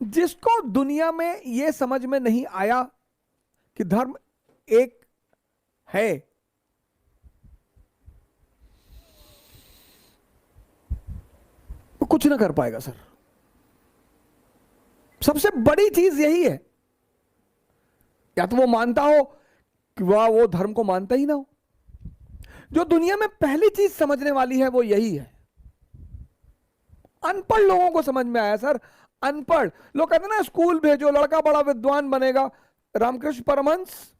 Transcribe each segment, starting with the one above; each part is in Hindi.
जिसको दुनिया में यह समझ में नहीं आया कि धर्म एक है, वो कुछ ना कर पाएगा सर। सबसे बड़ी चीज यही है, या तो वो मानता हो कि वह वो धर्म को मानता ही ना हो। जो दुनिया में पहली चीज समझने वाली है वो यही है। अनपढ़ लोगों को समझ में आया सर। अनपढ़ लोग कहते हैं ना स्कूल भेजो लड़का बड़ा विद्वान बनेगा। रामकृष्ण परमहंस,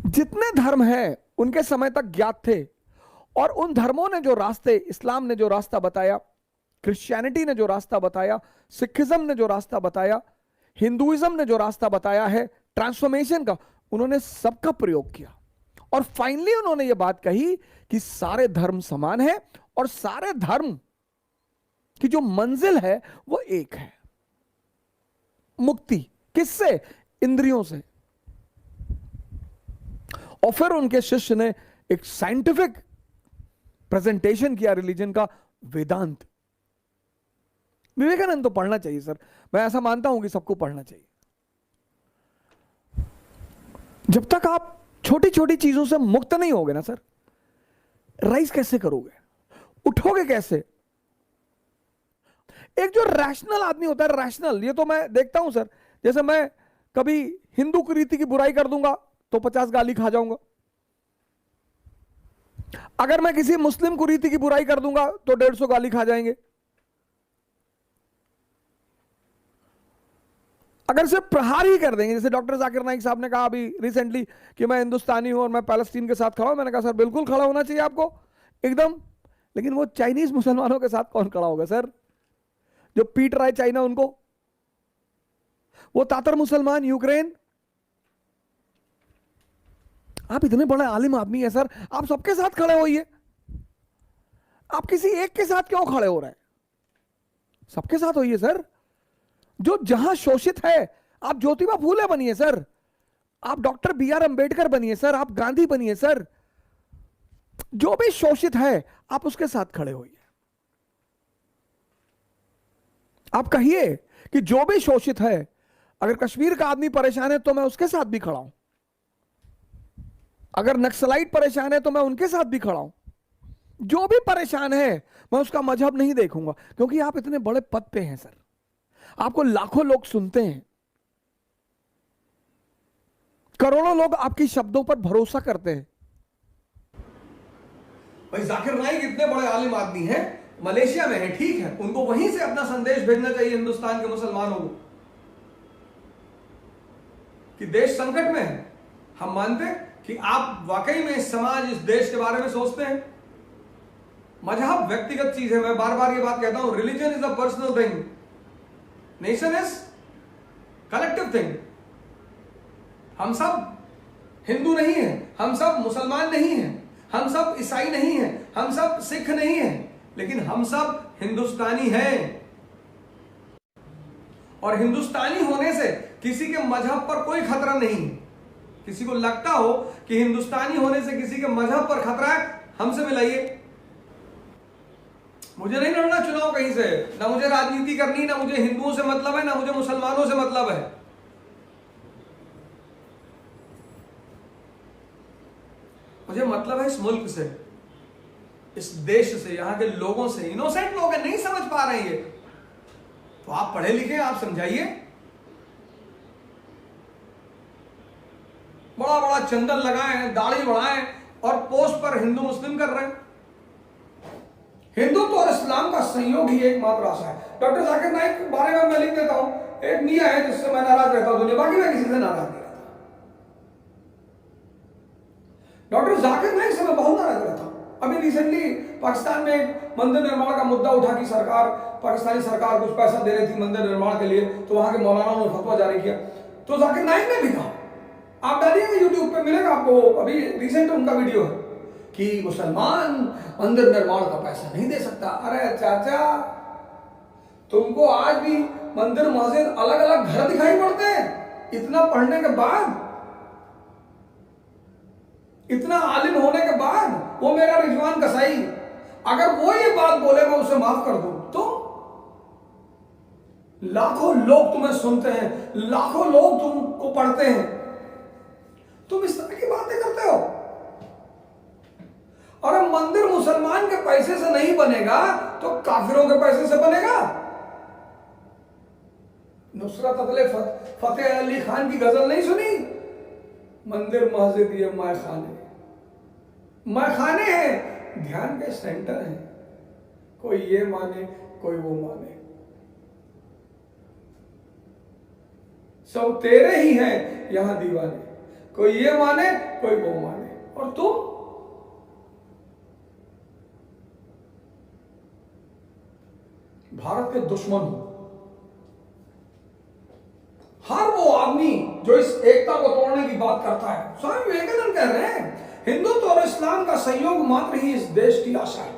जितने धर्म हैं उनके समय तक ज्ञात थे, और उन धर्मों ने जो रास्ते, इस्लाम ने जो रास्ता बताया, क्रिश्चियनिटी ने जो रास्ता बताया, सिखिज्म ने जो रास्ता बताया, हिंदुइज्म ने जो रास्ता बताया है ट्रांसफॉर्मेशन का, उन्होंने सबका प्रयोग किया। और फाइनली उन्होंने ये बात कही कि सारे धर्म समान है और सारे धर्म की जो मंजिल है वो एक है, मुक्ति। किससे? इंद्रियों से। और फिर उनके शिष्य ने एक साइंटिफिक प्रेजेंटेशन किया रिलीजन का, वेदांत। विवेकानंद तो पढ़ना चाहिए सर, मैं ऐसा मानता हूं कि सबको पढ़ना चाहिए। जब तक आप छोटी छोटी चीजों से मुक्त नहीं होगे ना सर, राइज कैसे करोगे, उठोगे कैसे? एक जो रैशनल आदमी होता है, रैशनल, ये तो मैं देखता हूं सर, जैसे मैं कभी हिंदू रीति की बुराई कर दूंगा तो 50 गाली खा जाऊंगा। अगर मैं किसी मुस्लिम कुरीति की बुराई कर दूंगा तो 150 गाली खा जाएंगे। अगर सिर्फ प्रहार ही कर देंगे, जैसे डॉक्टर जाकिर नाइक साहब ने कहा अभी रिसेंटली कि मैं हिंदुस्तानी हूं और मैं पैलेस्टीन के साथ खड़ा हूं, मैंने कहा सर बिल्कुल खड़ा होना चाहिए आपको एकदम, लेकिन वो चाइनीज मुसलमानों के साथ कौन खड़ा होगा सर, जो पीट रहा है चाइना उनको? वो तातर मुसलमान यूक्रेन। आप इतने बड़े आलिम आदमी है सर, आप सबके साथ खड़े होइए। आप किसी एक के साथ क्यों खड़े हो रहे हैं? सबके साथ होइए सर। जो जहां शोषित है, आप ज्योतिबा फूले बनिए सर, आप डॉक्टर बी.आर. अंबेडकर बनिए सर, आप गांधी बनिए सर। जो भी शोषित है आप उसके साथ खड़े होइए। आप कहिए कि जो भी शोषित है, अगर कश्मीर का आदमी परेशान है तो मैं उसके साथ भी खड़ा हूं, अगर नक्सलाइट परेशान है तो मैं उनके साथ भी खड़ा हूं। जो भी परेशान है मैं उसका मजहब नहीं देखूंगा, क्योंकि आप इतने बड़े पद पे हैं सर, आपको लाखों लोग सुनते हैं, करोड़ों लोग आपकी शब्दों पर भरोसा करते हैं। भाई जाकिर नाइक इतने बड़े आलिम आदमी हैं, मलेशिया में है, ठीक है, उनको वहीं से अपना संदेश भेजना चाहिए हिंदुस्तान के मुसलमानों को कि देश संकट में है। हम मानते हैं कि आप वाकई में इस समाज, इस देश के बारे में सोचते हैं। मजहब व्यक्तिगत चीज है, मैं बार बार ये बात कहता हूं, religion is a personal thing, nation is collective thing. हम सब हिंदू नहीं हैं, हम सब मुसलमान नहीं हैं, हम सब ईसाई नहीं हैं, हम सब सिख नहीं हैं, लेकिन हम सब हिंदुस्तानी हैं। और हिंदुस्तानी होने से किसी के मजहब पर कोई खतरा नहीं। किसी को लगता हो कि हिंदुस्तानी होने से किसी के मजहब पर खतरा है, हमसे मिलाइए। मुझे नहीं लड़ना चुनाव कहीं से, ना मुझे राजनीति करनी, ना मुझे हिंदुओं से मतलब है, ना मुझे मुसलमानों से मतलब है। मुझे मतलब है इस मुल्क से, इस देश से, यहां के लोगों से। इनोसेंट लोग हैं, नहीं समझ पा रहे हैं ये, तो आप पढ़े लिखे, आप समझाइए। बड़ा बड़ा चंदन लगाए, दाढ़ी बढ़ाएं और पोस्ट पर हिंदू मुस्लिम कर रहे हैं। हिंदुत्व और इस्लाम का संयोग ही एकमात्र आशा है। डॉक्टर जाकिर नाइक के बारे में मैं लिख देता हूं, एक मियां है जिससे मैं नाराज रहता हूं दुनिया, बाकी मैं किसी से नाराज नहीं रहता। डॉक्टर जाकिर नाइक से मैं बहुत नाराज रहता हूं। अभी रिसेंटली पाकिस्तान में मंदिर निर्माण का मुद्दा उठा कि सरकार, पाकिस्तानी सरकार कुछ पैसा दे रही थी मंदिर निर्माण के लिए, तो वहां के मौलानाओं ने फतवा जारी किया। तो जाकिर नाइक ने भी कहा, आप डालिएगा यूट्यूब पे मिलेगा आपको, अभी रिसेंट उनका वीडियो है कि मुसलमान मंदिर निर्माण का पैसा नहीं दे सकता। अरे चाचा, तुमको आज भी मंदिर मस्जिद अलग अलग घर दिखाई पड़ते हैं इतना पढ़ने के बाद, इतना आलिम होने के बाद? वो मेरा रिजवान कसाई, अगर वो ये बात बोले मैं उसे माफ कर दूं तो लाखों लोग तुम्हें सुनते हैं, लाखों लोग तुमको पढ़ते हैं, तुम इस तरह की बातें करते हो। और अब मंदिर मुसलमान के पैसे से नहीं बनेगा तो काफिरों के पैसे से बनेगा। नुसरत फतेह अली खान की गजल नहीं सुनी? मंदिर मस्जिद ये मैखाने, मैखाने हैं, ध्यान के सेंटर हैं। कोई ये माने कोई वो माने, सब तेरे ही हैं यहां दीवाने। कोई ये माने कोई वो माने, और तुम भारत के दुश्मन हो। हर वो आदमी जो इस एकता को तोड़ने की बात करता है, स्वामी विवेकानंद कह रहे हैं हिंदुत्व और इस्लाम का संयोग मात्र ही इस देश की आशा है।